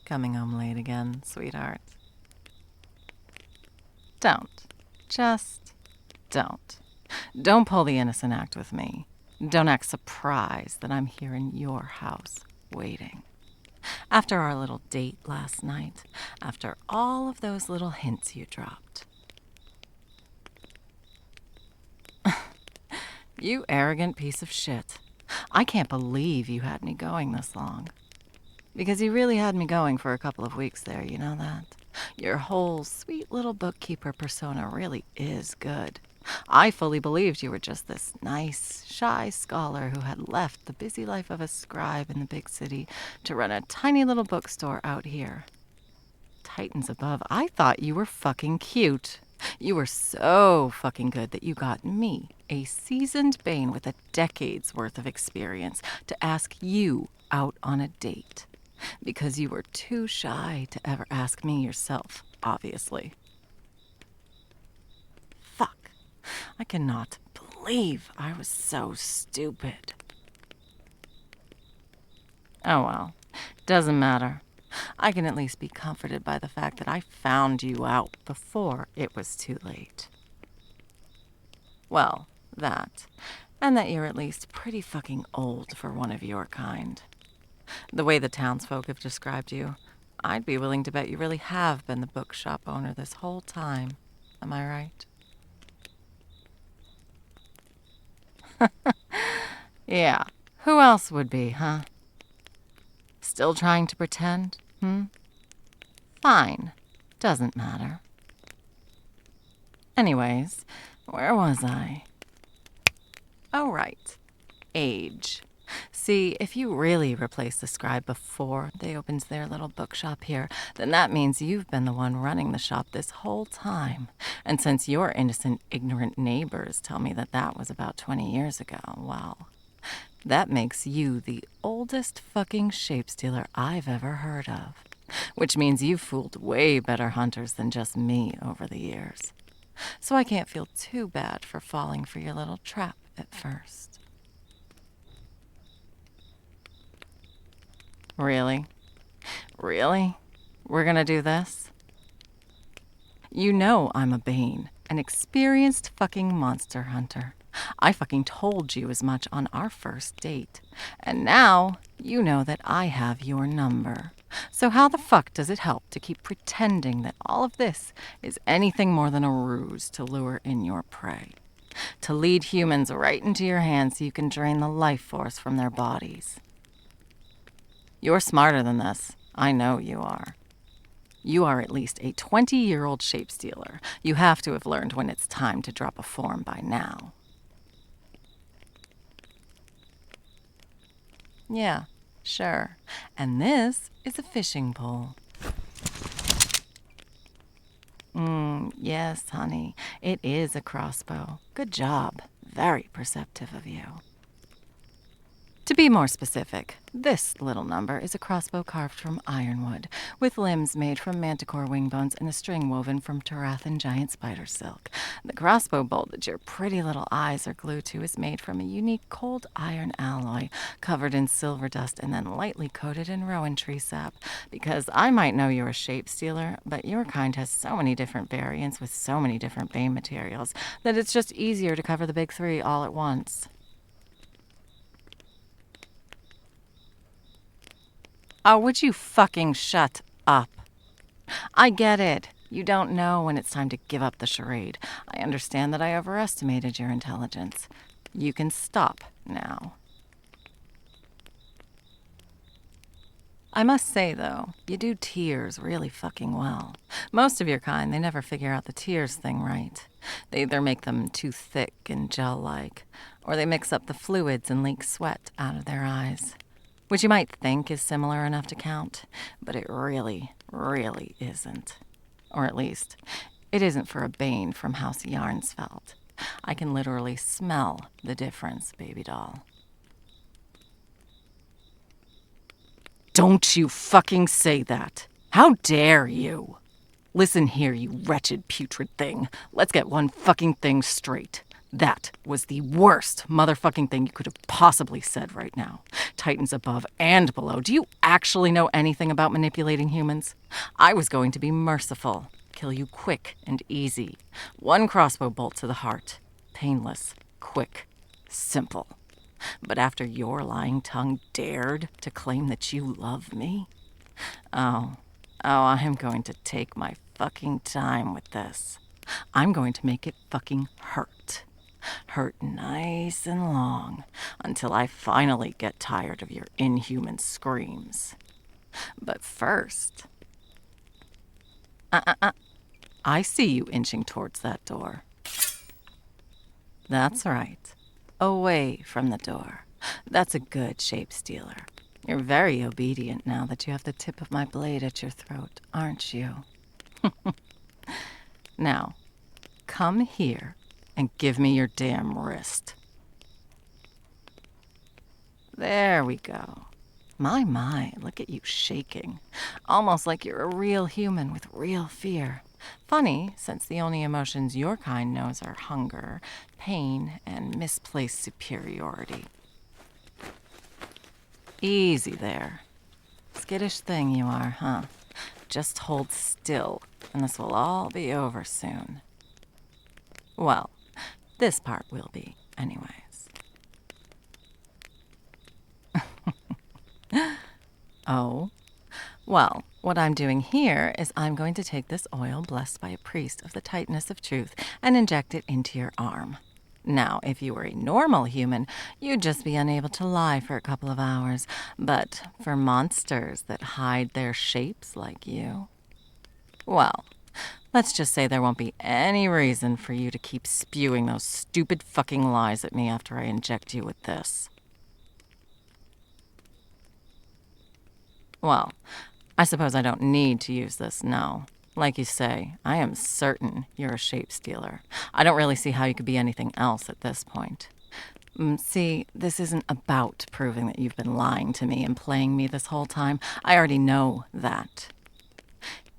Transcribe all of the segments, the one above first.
Coming home late again, sweetheart. Don't. Just don't. Don't pull the innocent act with me. Don't act surprised that I'm here in your house, waiting. After our little date last night, after all of those little hints you dropped. You arrogant piece of shit. I can't believe you had me going this long. Because you really had me going for a couple of weeks there, you know that? Your whole sweet little bookkeeper persona really is good. I fully believed you were just this nice, shy scholar who had left the busy life of a scribe in the big city to run a tiny little bookstore out here. Titans above, I thought you were fucking cute. You were so fucking good that you got me, a seasoned Bane with a decade's worth of experience, to ask you out on a date. Because you were too shy to ever ask me yourself, obviously. Fuck. I cannot believe I was so stupid. Oh well, doesn't matter. I can at least be comforted by the fact that I found you out before it was too late. Well, that, and that you're at least pretty fucking old for one of your kind. The way the townsfolk have described you, I'd be willing to bet you really have been the bookshop owner this whole time. Am I right? Yeah, who else would be, huh? Still trying to pretend, Fine, doesn't matter. Anyways, where was I? Oh, right. Age. See, if you really replace the scribe before they opened their little bookshop here, then that means you've been the one running the shop this whole time. And since your innocent, ignorant neighbors tell me that that was about 20 years ago, well, that makes you the oldest fucking shape stealer I've ever heard of. Which means you've fooled way better hunters than just me over the years. So I can't feel too bad for falling for your little trap at first. Really? Really? We're gonna do this? You know I'm a Bane, an experienced fucking monster hunter. I fucking told you as much on our first date. And now you know that I have your number. So how the fuck does it help to keep pretending that all of this is anything more than a ruse to lure in your prey? To lead humans right into your hands so you can drain the life force from their bodies? You're smarter than this. I know you are. You are at least a 20-year-old shape stealer. You have to have learned when it's time to drop a form by now. Yeah, sure. And this is a fishing pole. Yes, honey. It is a crossbow. Good job. Very perceptive of you. To be more specific, this little number is a crossbow carved from ironwood, with limbs made from manticore wing bones and a string woven from Tarathan giant spider silk. The crossbow bolt that your pretty little eyes are glued to is made from a unique cold iron alloy, covered in silver dust and then lightly coated in rowan tree sap. Because I might know you're a shape stealer, but your kind has so many different variants with so many different Bane materials that it's just easier to cover the big three all at once. Oh, would you fucking shut up? I get it. You don't know when it's time to give up the charade. I understand that I overestimated your intelligence. You can stop now. I must say, though, you do tears really fucking well. Most of your kind, they never figure out the tears thing right. They either make them too thick and gel-like, or they mix up the fluids and leak sweat out of their eyes. Which you might think is similar enough to count, but it really, really isn't. Or at least, it isn't for a Bane from House Yarnsfeld. I can literally smell the difference, baby doll. Don't you fucking say that! How dare you! Listen here, you wretched, putrid thing. Let's get one fucking thing straight. That was the worst motherfucking thing you could have possibly said right now. titans above and below. Do you actually know anything about manipulating humans? I was going to be merciful, kill you quick and easy. One crossbow bolt to the heart. Painless, quick, simple. But after your lying tongue dared to claim that you love me, oh, I am going to take my fucking time with this. I'm going to make it fucking hurt. Hurt nice and long until I finally get tired of your inhuman screams. But first, I see you inching towards that door. That's right. Away from the door. That's a good shape stealer. You're very obedient now that you have the tip of my blade at your throat, aren't you? Now, come here and give me your damn wrist. There we go. My, look at you shaking. Almost like you're a real human with real fear. Funny, since the only emotions your kind knows are hunger, pain, and misplaced superiority. Easy there. Skittish thing you are, huh? Just hold still, and this will all be over soon. Well, this part will be, anyways. Oh? Well, what I'm doing here is I'm going to take this oil blessed by a priest of the tightness of truth and inject it into your arm. Now, if you were a normal human, you'd just be unable to lie for a couple of hours. But for monsters that hide their shapes like you, well, let's just say there won't be any reason for you to keep spewing those stupid fucking lies at me after I inject you with this. Well, I suppose I don't need to use this, no. Like you say, I am certain you're a shape stealer. I don't really see how you could be anything else at this point. See, this isn't about proving that you've been lying to me and playing me this whole time. I already know that.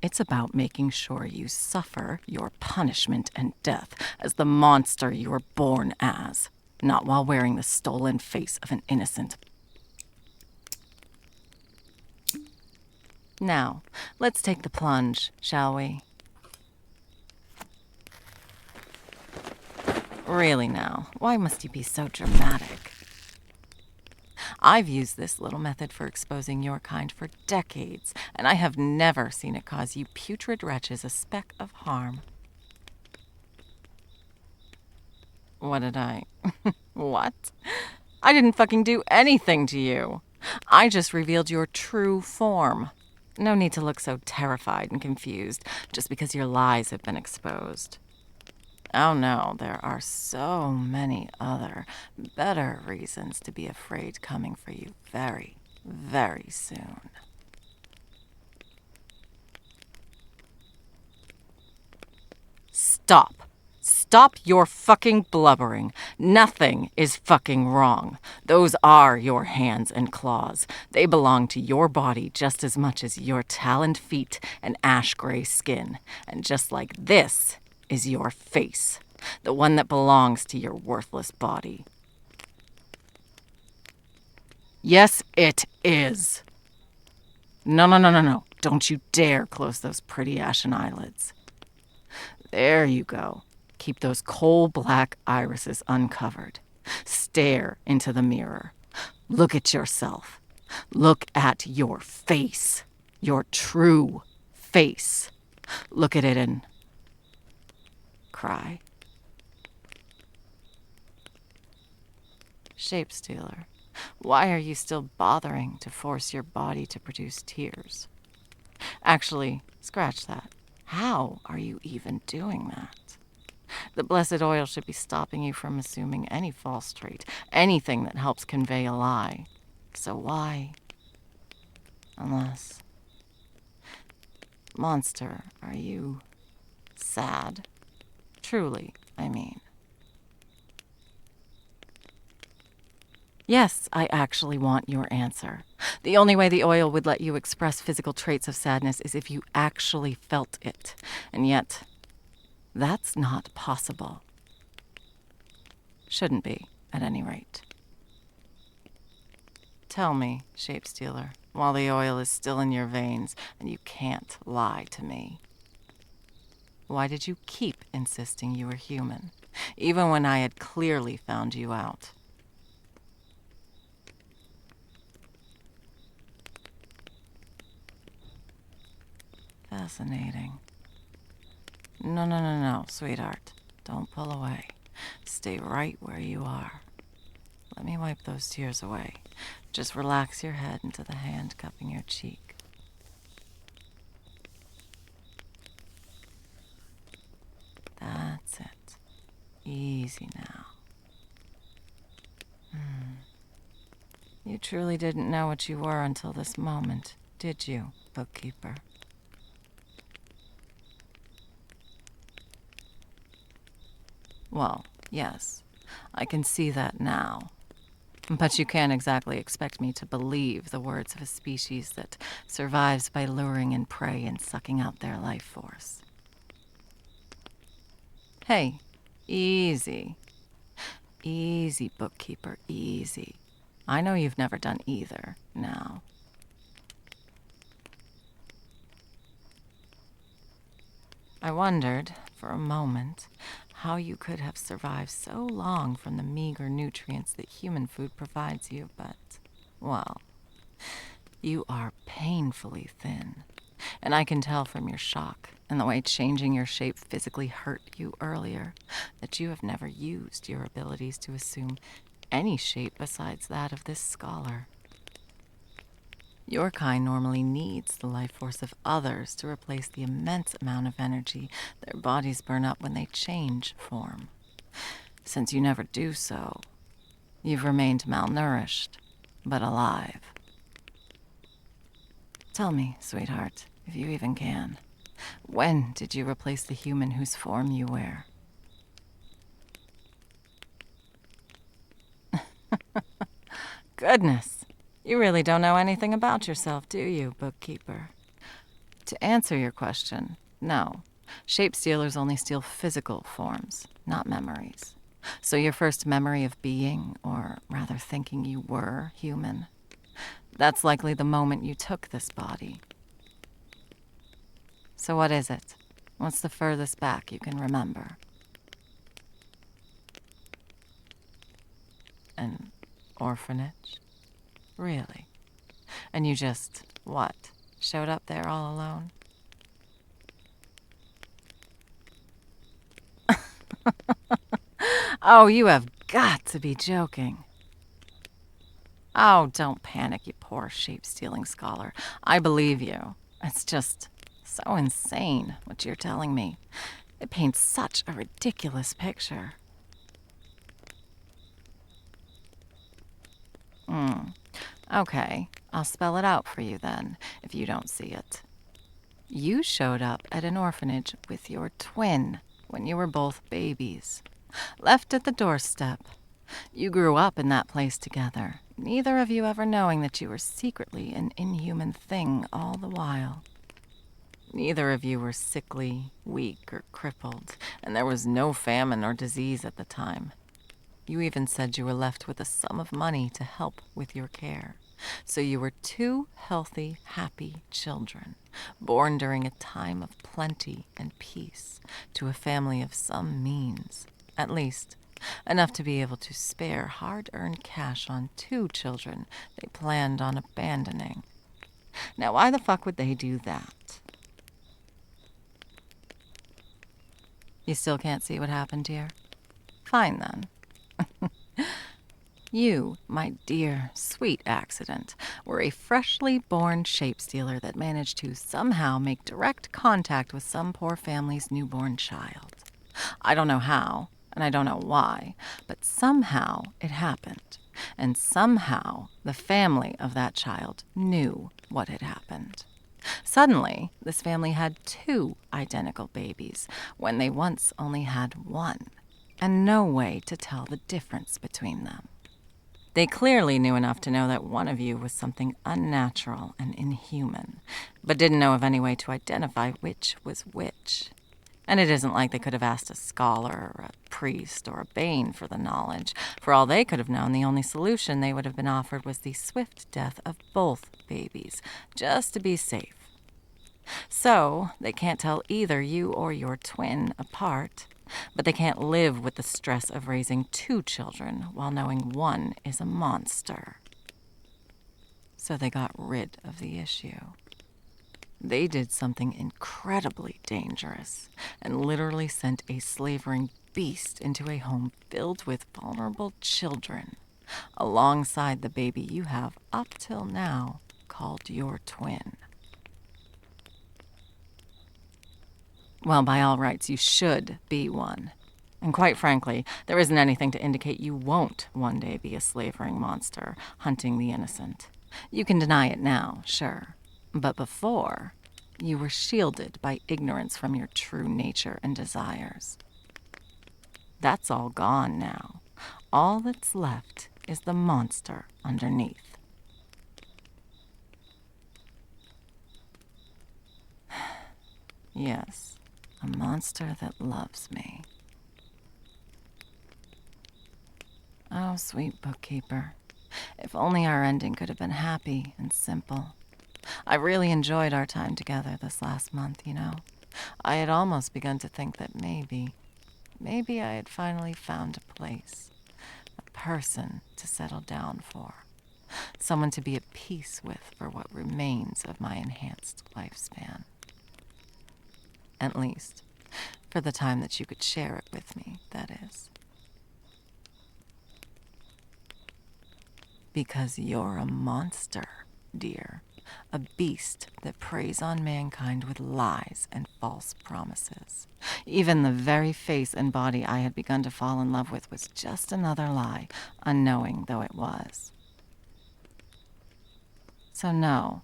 It's about making sure you suffer your punishment and death as the monster you were born as, not while wearing the stolen face of an innocent. Now, let's take the plunge, shall we? Really now, why must you be so dramatic? I've used this little method for exposing your kind for decades, and I have never seen it cause you putrid wretches a speck of harm. What did I... What? I didn't fucking do anything to you. I just revealed your true form. No need to look so terrified and confused just because your lies have been exposed. Oh no, there are so many other, better reasons to be afraid coming for you very, very soon. Stop. Stop your fucking blubbering. Nothing is fucking wrong. Those are your hands and claws. They belong to your body just as much as your taloned feet and ash-gray skin. And just like this is your face, the one that belongs to your worthless body. Yes, it is. No. Don't you dare close those pretty ashen eyelids. There you go. Keep those coal-black irises uncovered. Stare into the mirror. Look at yourself. Look at your face. Your true face. Look at it and cry. Shape stealer, why are you still bothering to force your body to produce tears? Actually, scratch that. How are you even doing that? The blessed oil should be stopping you from assuming any false trait, anything that helps convey a lie. So why? Unless... Monster, are you sad? Truly, I mean. Yes, I actually want your answer. The only way the oil would let you express physical traits of sadness is if you actually felt it. And yet, that's not possible. Shouldn't be, at any rate. Tell me, Shapestealer, while the oil is still in your veins and you can't lie to me. Why did you keep insisting you were human, even when I had clearly found you out? Fascinating. No, sweetheart. Don't pull away. Stay right where you are. Let me wipe those tears away. Just relax your head into the hand cupping your cheek. That's it. Easy now. You truly didn't know what you were until this moment, did you, bookkeeper? Well, yes, I can see that now. But you can't exactly expect me to believe the words of a species that survives by luring in prey and sucking out their life force. Hey, easy. Easy, bookkeeper, easy. I know you've never done either, now. I wondered, for a moment, how you could have survived so long from the meager nutrients that human food provides you, but, well, you are painfully thin. And I can tell from your shock and the way changing your shape physically hurt you earlier that you have never used your abilities to assume any shape besides that of this scholar. Your kind normally needs the life force of others to replace the immense amount of energy their bodies burn up when they change form. Since you never do so, you've remained malnourished, but alive. Tell me, sweetheart, if you even can, when did you replace the human whose form you wear? Goodness, you really don't know anything about yourself, do you, bookkeeper? To answer your question, no. Shapestealers only steal physical forms, not memories. So your first memory of being, or rather thinking you were, human, that's likely the moment you took this body. So what is it? What's the furthest back you can remember? An orphanage? Really? And you just, what, showed up there all alone? Oh, you have got to be joking. Oh, don't panic, you poor shape-stealing scholar. I believe you. It's just so insane what you're telling me. It paints such a ridiculous picture. Okay, I'll spell it out for you then, if you don't see it. You showed up at an orphanage with your twin when you were both babies. Left at the doorstep. You grew up in that place together, neither of you ever knowing that you were secretly an inhuman thing all the while. Neither of you were sickly, weak, or crippled, and there was no famine or disease at the time. You even said you were left with a sum of money to help with your care. So you were two healthy, happy children, born during a time of plenty and peace to a family of some means, at least enough to be able to spare hard-earned cash on two children they planned on abandoning. Now, why the fuck would they do that? You still can't see what happened here? Fine, then. You, my dear, sweet accident, were a freshly born shape-stealer that managed to somehow make direct contact with some poor family's newborn child. I don't know how, and I don't know why, but somehow it happened. And somehow the family of that child knew what had happened. Suddenly, this family had two identical babies when they once only had one, and no way to tell the difference between them. They clearly knew enough to know that one of you was something unnatural and inhuman, but didn't know of any way to identify which was which. And it isn't like they could have asked a scholar or a priest or a Bane for the knowledge. For all they could have known, the only solution they would have been offered was the swift death of both babies, just to be safe. So, they can't tell either you or your twin apart, but they can't live with the stress of raising two children while knowing one is a monster. So they got rid of the issue. They did something incredibly dangerous and literally sent a slavering beast into a home filled with vulnerable children, alongside the baby you have up till now called your twin. Well, by all rights, you should be one. And quite frankly, there isn't anything to indicate you won't one day be a slavering monster hunting the innocent. You can deny it now, sure. But before, you were shielded by ignorance from your true nature and desires. That's all gone now. All that's left is the monster underneath. Yes, a monster that loves me. Oh, sweet bookkeeper. If only our ending could have been happy and simple. I really enjoyed our time together this last month, you know. I had almost begun to think that maybe I had finally found a place, a person to settle down for, someone to be at peace with for what remains of my enhanced lifespan. At least, for the time that you could share it with me, that is. Because you're a monster, dear. A beast that preys on mankind with lies and false promises. Even the very face and body I had begun to fall in love with was just another lie, unknowing though it was. So no,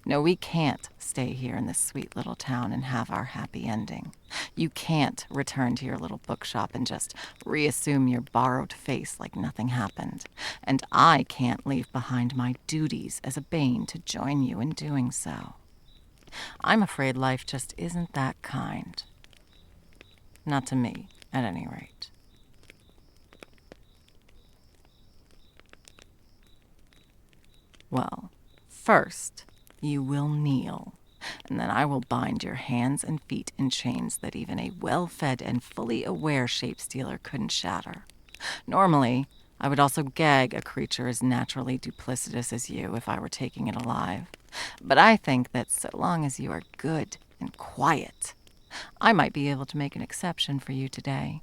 we can't stay here in this sweet little town and have our happy ending. You can't return to your little bookshop and just reassume your borrowed face like nothing happened. And I can't leave behind my duties as a Bane to join you in doing so. I'm afraid life just isn't that kind. Not to me, at any rate. Well, first, you will kneel, and then I will bind your hands and feet in chains that even a well-fed and fully aware shape-stealer couldn't shatter. Normally, I would also gag a creature as naturally duplicitous as you if I were taking it alive. But I think that so long as you are good and quiet, I might be able to make an exception for you today.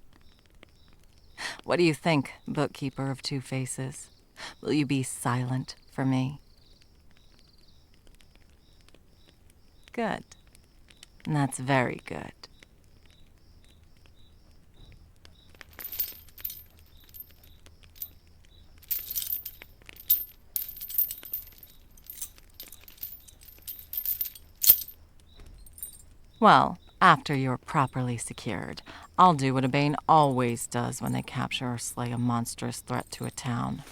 What do you think, bookkeeper of two faces? Will you be silent for me? Good. That's very good. Well, after you're properly secured, I'll do what a Bane always does when they capture or slay a monstrous threat to a town.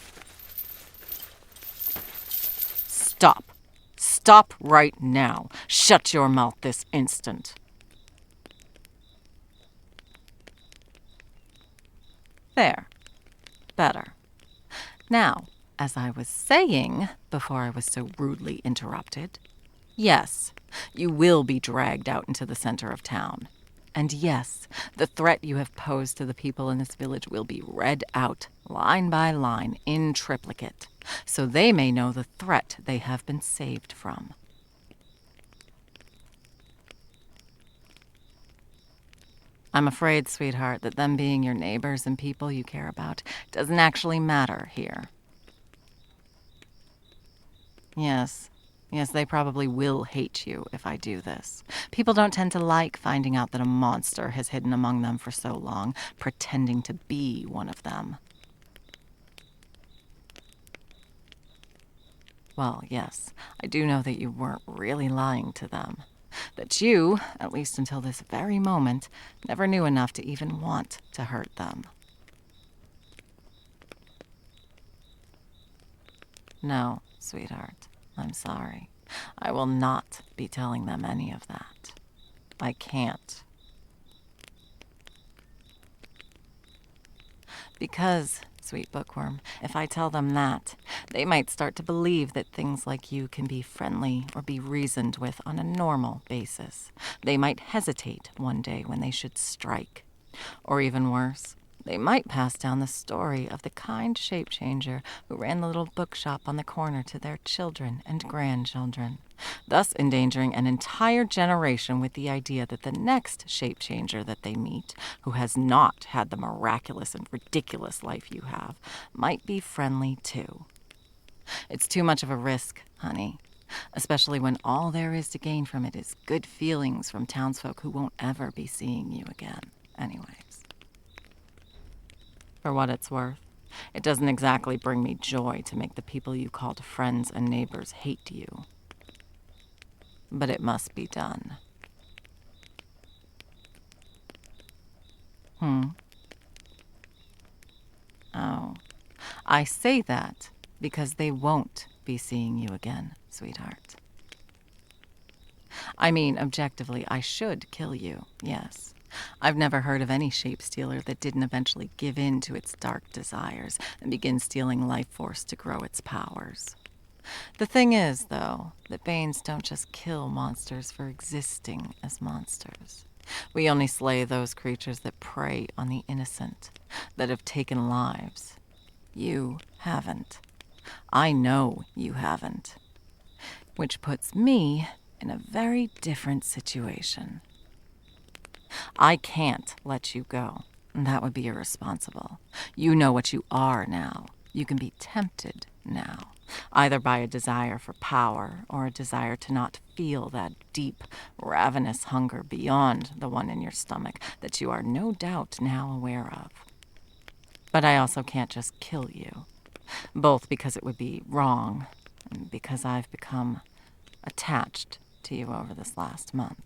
Stop. Stop right now. Shut your mouth this instant. There. Better. Now, as I was saying before I was so rudely interrupted, yes, you will be dragged out into the center of town. And yes, the threat you have posed to the people in this village will be read out, line by line, in triplicate, so they may know the threat they have been saved from. I'm afraid, sweetheart, that them being your neighbors and people you care about doesn't actually matter here. Yes, they probably will hate you if I do this. People don't tend to like finding out that a monster has hidden among them for so long, pretending to be one of them. Well, yes, I do know that you weren't really lying to them. That you, at least until this very moment, never knew enough to even want to hurt them. No, sweetheart, I'm sorry. I will not be telling them any of that. I can't. Because, sweet bookworm, if I tell them that, they might start to believe that things like you can be friendly or be reasoned with on a normal basis. They might hesitate one day when they should strike. Or even worse, they might pass down the story of the kind shape-changer who ran the little bookshop on the corner to their children and grandchildren, thus endangering an entire generation with the idea that the next shape-changer that they meet, who has not had the miraculous and ridiculous life you have, might be friendly too. It's too much of a risk, honey, especially when all there is to gain from it is good feelings from townsfolk who won't ever be seeing you again, anyways. For what it's worth, it doesn't exactly bring me joy to make the people you called friends and neighbors hate you. But it must be done. Oh, I say that because they won't be seeing you again, sweetheart. I mean, objectively, I should kill you, yes. I've never heard of any shape stealer that didn't eventually give in to its dark desires and begin stealing life force to grow its powers. The thing is, though, that Banes don't just kill monsters for existing as monsters. We only slay those creatures that prey on the innocent, that have taken lives. You haven't. I know you haven't. Which puts me in a very different situation. I can't let you go. That would be irresponsible. You know what you are now. You can be tempted now, either by a desire for power or a desire to not feel that deep, ravenous hunger beyond the one in your stomach that you are no doubt now aware of. But I also can't just kill you, both because it would be wrong and because I've become attached to you over this last month.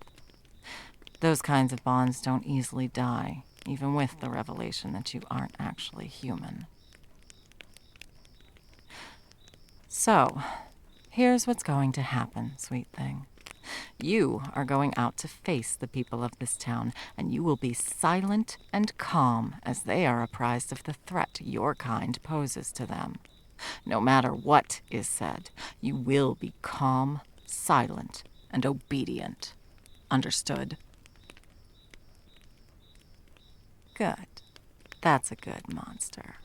Those kinds of bonds don't easily die, even with the revelation that you aren't actually human. So, here's what's going to happen, sweet thing. You are going out to face the people of this town, and you will be silent and calm as they are apprised of the threat your kind poses to them. No matter what is said, you will be calm, silent, and obedient. Understood? Good. That's a good monster.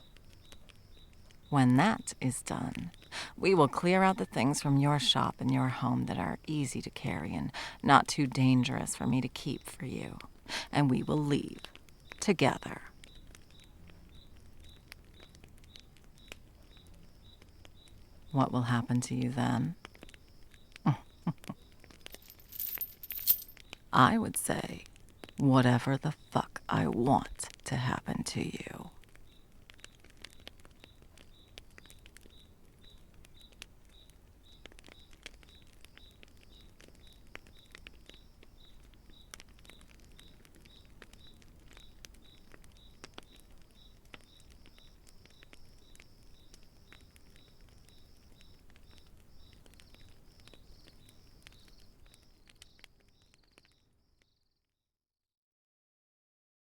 When that is done, we will clear out the things from your shop and your home that are easy to carry and not too dangerous for me to keep for you, and we will leave together. What will happen to you then? I would say, whatever the fuck I want to happen to you.